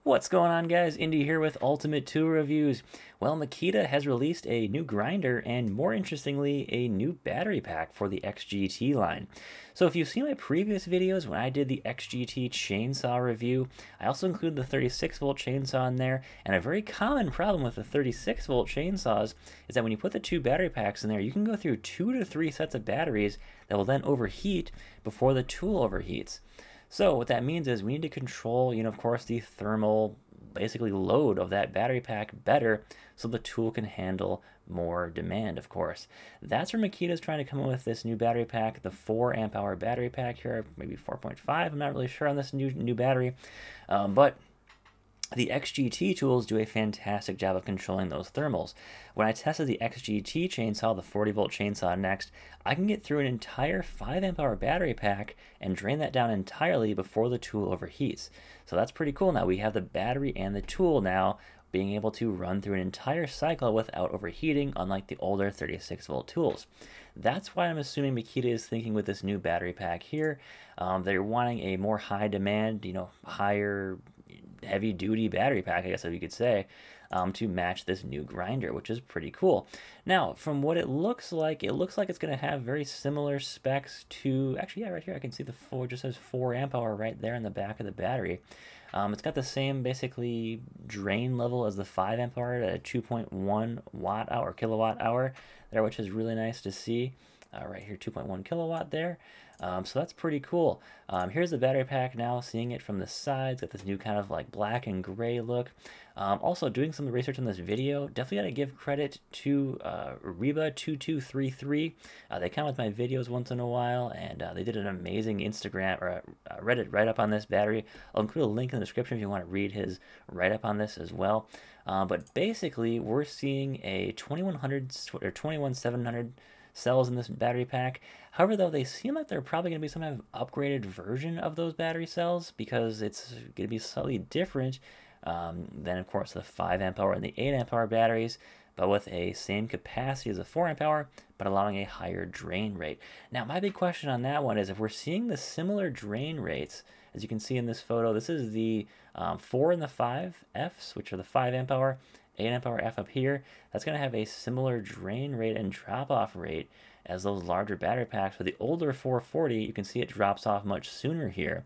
What's going on, guys? Indy here with Ultimate Tool Reviews. Well, Makita has released a new grinder and, more interestingly, a new battery pack for the XGT line. So if you've seen my previous videos when I did the XGT chainsaw review, I also included the 36-volt chainsaw in there, and a very common problem with the 36-volt chainsaws is that when you put the two battery packs in there, you can go through 2 to 3 sets of batteries that will then overheat before the tool overheats. So what that means is we need to control, of course, the thermal basically load of that battery pack better so the tool can handle more demand, of course. That's where Makita is trying to come up with this new battery pack, the 4 amp hour battery pack here, maybe 4.5. I'm not really sure on this new battery, but the XGT tools do a fantastic job of controlling those thermals. When I tested the XGT chainsaw, the 40-volt chainsaw next, I can get through an entire 5 amp hour battery pack and drain that down entirely before the tool overheats. So that's pretty cool. Now we have the battery and the tool now being able to run through an entire cycle without overheating, unlike the older 36-volt tools. That's why I'm assuming Makita is thinking with this new battery pack here. They're wanting a more high demand, higher heavy duty battery pack, I guess if you could say, to match this new grinder, which is pretty cool. Now, from what it looks like it's going to have very similar specs to, actually, yeah, right here I can see the 4, just says 4 amp hour right there in the back of the battery. It's got the same basically drain level as the 5 amp hour at a 2.1 watt hour, kilowatt hour there, which is really nice to see. Right here, 2.1 kilowatt there. So that's pretty cool. Here's the battery pack now, seeing it from the sides, got this new kind of like black and gray look. Also doing some research on this video, definitely got to give credit to Reba2233. They come with my videos once in a while, and they did an amazing Instagram or Reddit write-up on this battery. I'll include a link in the description if you want to read his write-up on this as well. But basically, we're seeing a 2100 or 21700 cells in this battery pack. However, though, they seem like they're probably going to be some kind of upgraded version of those battery cells because it's going to be slightly different than, of course, the 5 amp hour and the 8 amp hour batteries, but with a same capacity as a 4 amp hour, but allowing a higher drain rate. Now, my big question on that one is if we're seeing the similar drain rates, as you can see in this photo, this is the 4 and the 5 Fs, which are the 5 amp hour, 8 amp hour F up here, that's going to have a similar drain rate and drop off rate as those larger battery packs. For the older 440, you can see it drops off much sooner here.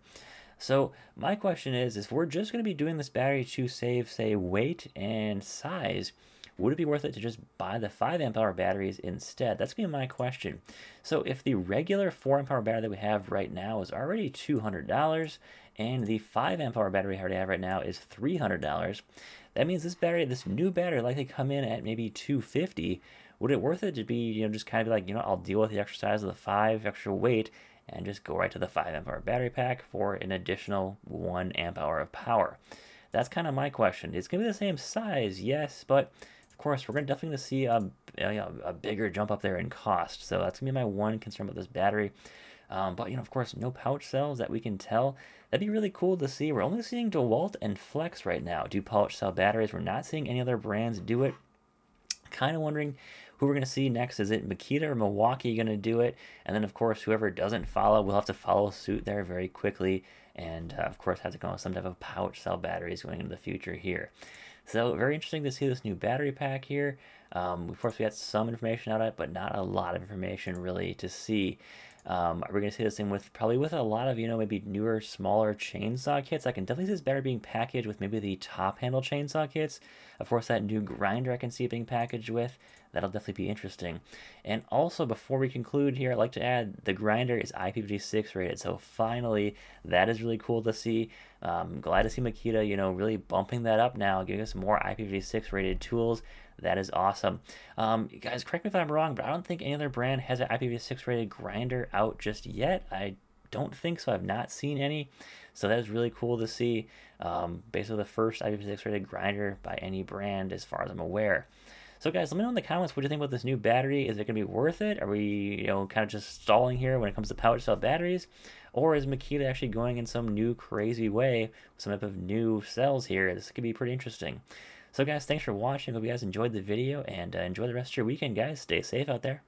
So my question is, if we're just going to be doing this battery to save, say, weight and size, would it be worth it to just buy the 5 amp hour batteries instead? That's going to be my question. So if the regular 4 amp hour battery that we have right now is already $200, and the 5 amp hour battery we already have right now is $300, that means this new battery likely come in at maybe $250. Would it worth it to be, just kind of be like, I'll deal with the extra size of the 5 extra weight and just go right to the 5 amp hour battery pack for an additional 1 amp hour of power? That's kind of my question. It's going to be the same size, yes, but of course we're definitely going to see a bigger jump up there in cost. So that's going to be my one concern with this battery. But, of course, no pouch cells that we can tell. That'd be really cool to see. We're only seeing DeWalt and Flex right now do pouch cell batteries. We're not seeing any other brands do it. Kind of wondering who we're going to see next. Is it Makita or Milwaukee going to do it? And then, of course, whoever doesn't follow will have to follow suit there very quickly. And, of course, have to come with some type of pouch cell batteries going into the future here. So very interesting to see this new battery pack here. Of course, we got some information out of it, but not a lot of information really to see. Are we going to see this thing probably with a lot of, maybe newer, smaller chainsaw kits? I can definitely see this better being packaged with maybe the top handle chainsaw kits. Of course, that new grinder I can see it being packaged with. That'll definitely be interesting. And also, before we conclude here, I'd like to add the grinder is IP56 rated. So finally, that is really cool to see. Glad to see Makita, really bumping that up now, giving us more IP56 rated tools. That is awesome. Guys, correct me if I'm wrong, but I don't think any other brand has an IP56 rated grinder out just yet. I don't think so. I've not seen any. So that is really cool to see. Basically the first IP56 rated grinder by any brand as far as I'm aware. So guys, let me know in the comments what you think about this new battery. Is it going to be worth it? Are we, kind of just stalling here when it comes to pouch cell batteries? Or is Makita actually going in some new crazy way with some type of new cells here? This could be pretty interesting. So guys, thanks for watching. Hope you guys enjoyed the video, and enjoy the rest of your weekend, guys. Stay safe out there.